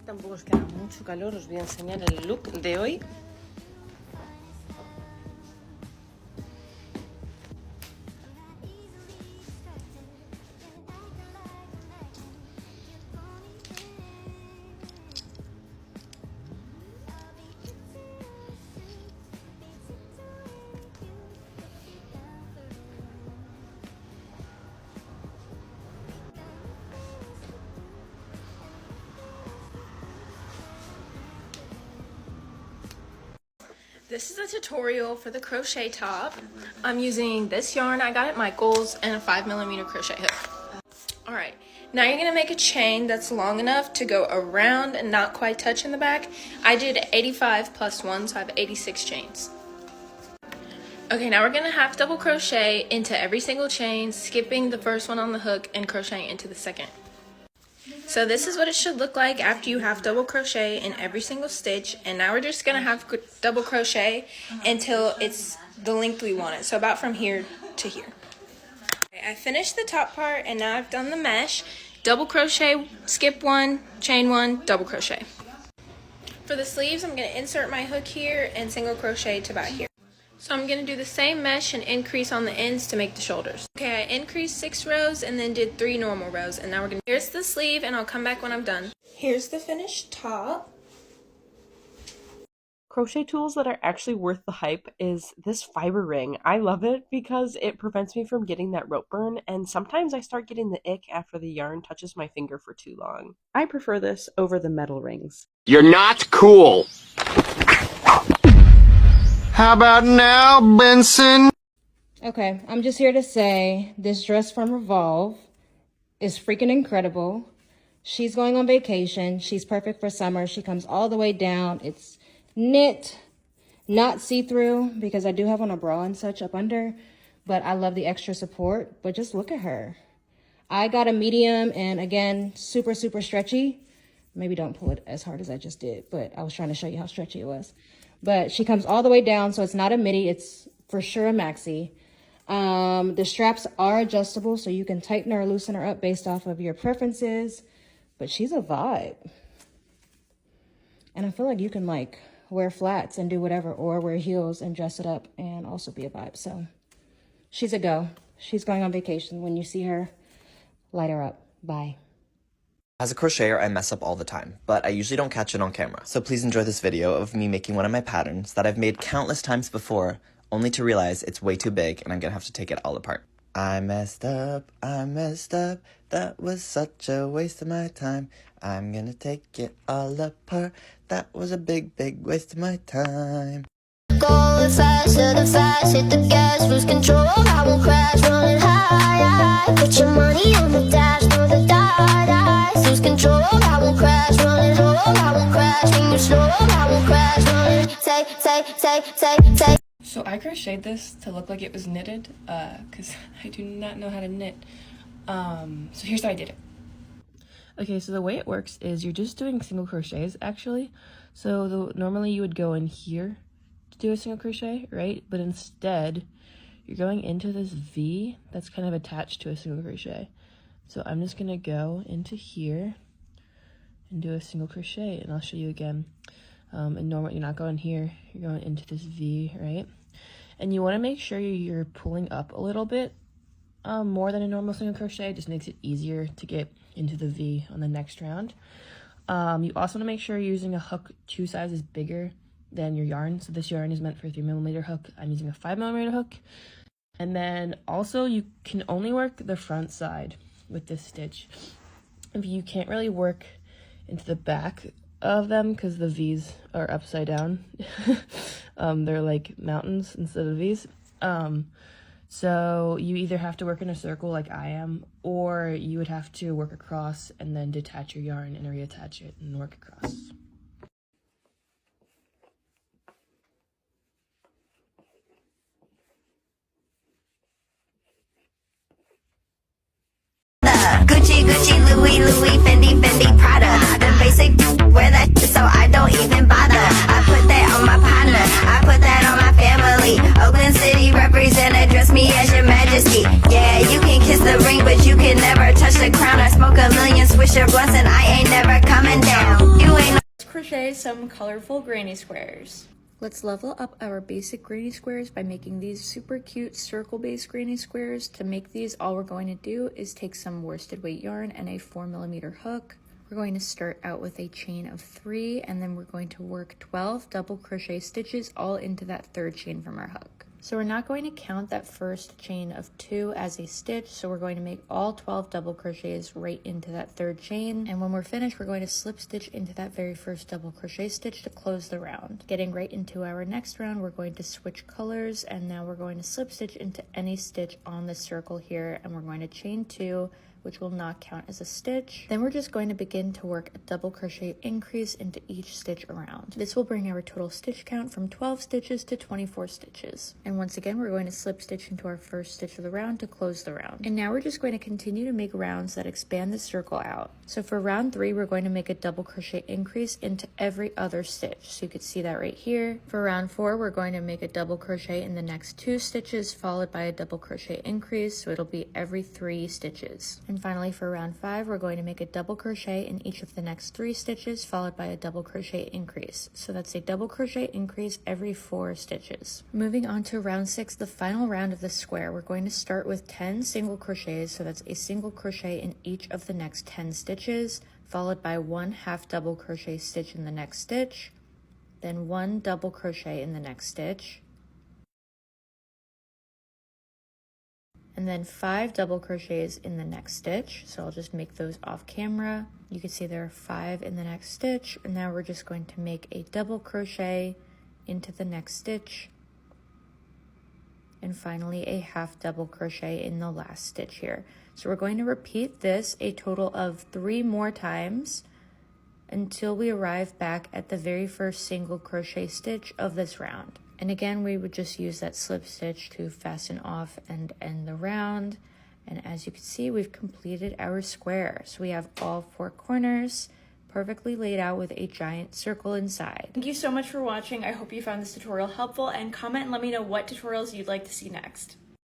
Tampoco es que haga mucho calor, os voy a enseñar el look de hoy. This is a tutorial for the crochet top. I'm using this yarn I got at Michael's and a 5mm crochet hook. Alright, now you're going to make a chain that's long enough to go around and not quite touch in the back. I did 85 plus 1, so I have 86 chains. Okay, now we're going to half double crochet into every single chain, skipping the first one on the hook and crocheting into the second. So this is what it should look like after you half double crochet in every single stitch, and now we're just going to half double crochet until it's the length we want it, so about from here to here. Okay, I finished the top part and now I've done the mesh. Double crochet, skip one, chain one, double crochet. For the sleeves, I'm going to insert my hook here and single crochet to about here. So I'm going to do the same mesh and increase on the ends to make the shoulders. Okay, I increased 6 rows and then did 3 normal rows, and now we're going to... Here's the sleeve, and I'll come back when I'm done. Here's the finished top. Crochet tools that are actually worth the hype is this fiber ring. I love it because it prevents me from getting that rope burn, and sometimes I start getting the ick after the yarn touches my finger for too long. I prefer this over the metal rings. You're not cool! How about now, Benson? Okay, I'm just here to say this dress from Revolve is freaking incredible. She's going on vacation. She's perfect for summer. She comes all the way down. It's knit, not see-through, because I do have on a bra and such up under, but I love the extra support. But just look at her. I got a medium, and again, super, super stretchy. Maybe don't pull it as hard as I just did, but I was trying to show you how stretchy it was. But she comes all the way down, so it's not a midi. It's for sure a maxi. The straps are adjustable, so you can tighten or loosen her up based off of your preferences. But she's a vibe. And I feel like you can, like, wear flats and do whatever, or wear heels and dress it up and also be a vibe. So she's a go. She's going on vacation. When you see her, light her up. Bye. As a crocheter, I mess up all the time, but I usually don't catch it on camera. So please enjoy this video of me making one of my patterns that I've made countless times before, only to realize it's way too big and I'm gonna have to take it all apart. I messed up, that was such a waste of my time. I'm gonna take it all apart, that was a big, big waste of my time. Going fast, hit the gas, lose control, I won't crash, running high. Put your money on the dash, throw the dice, lose control, I won't crash, running home, I won't crash, when you slow, I won't crash, running, take. So I crocheted this to look like it was knitted, because I do not know how to knit. So here's how I did it. Okay, so the way it works is you're just doing single crochets, actually. So normally you would go in here to do a single crochet, right? But instead, you're going into this V that's kind of attached to a single crochet. So I'm just gonna go into here and do a single crochet, and I'll show you again. And normally you're not going here, you're going into this V, right? And you want to make sure you're pulling up a little bit more than a normal single crochet. It just makes it easier to get into the V on the next round. You also want to make sure you're using a hook 2 sizes bigger than your yarn. So this yarn is meant for a 3mm hook. I'm using a 5mm hook. And then also you can only work the front side with this stitch. If you can't really work into the back of them because the V's are upside down. They're like mountains instead of V's. So you either have to work in a circle like I am, or you would have to work across and then detach your yarn and reattach it and work across. Gucci, Louis, Fendi, Prada. The basic wear that so I don't even bother. I put that on my partner, I put that on my family. Oakland City represent, address me as your majesty. Yeah, you can kiss the ring, but you can never touch the crown. I smoke a million Swisher blunts and I ain't never coming down. You crochet some colorful granny squares. Let's level up our basic granny squares by making these super cute circle-based granny squares. To make these, all we're going to do is take some worsted weight yarn and a 4mm hook. We're going to start out with a chain of 3, and then we're going to work 12 double crochet stitches all into that third chain from our hook. So we're not going to count that first chain of 2 as a stitch, so we're going to make all 12 double crochets right into that third chain, and when we're finished, we're going to slip stitch into that very first double crochet stitch to close the round. Getting right into our next round, we're going to switch colors, and now we're going to slip stitch into any stitch on the circle here, and we're going to chain 2, which will not count as a stitch. Then we're just going to begin to work a double crochet increase into each stitch around. This will bring our total stitch count from 12 stitches to 24 stitches. And once again, we're going to slip stitch into our first stitch of the round to close the round. And now we're just going to continue to make rounds that expand the circle out. So for round 3, we're going to make a double crochet increase into every other stitch. So you can see that right here. For round 4, we're going to make a double crochet in the next 2 stitches, followed by a double crochet increase. So it'll be every 3 stitches. And finally, for round 5, we're going to make a double crochet in each of the next 3 stitches, followed by a double crochet increase. So that's a double crochet increase every 4 stitches. Moving on to round 6, the final round of the square, we're going to start with 10 single crochets. So that's a single crochet in each of the next 10 stitches, followed by 1 half double crochet stitch in the next stitch, then 1 double crochet in the next stitch, and then 5 double crochets in the next stitch. So I'll just make those off camera. You can see there are 5 in the next stitch, and now we're just going to make a double crochet into the next stitch, and finally a half double crochet in the last stitch here. So we're going to repeat this a total of 3 more times until we arrive back at the very first single crochet stitch of this round. And again, we would just use that slip stitch to fasten off and end the round. And as you can see, we've completed our square. So we have all 4 corners perfectly laid out with a giant circle inside. Thank you so much for watching. I hope you found this tutorial helpful, and comment and let me know what tutorials you'd like to see next.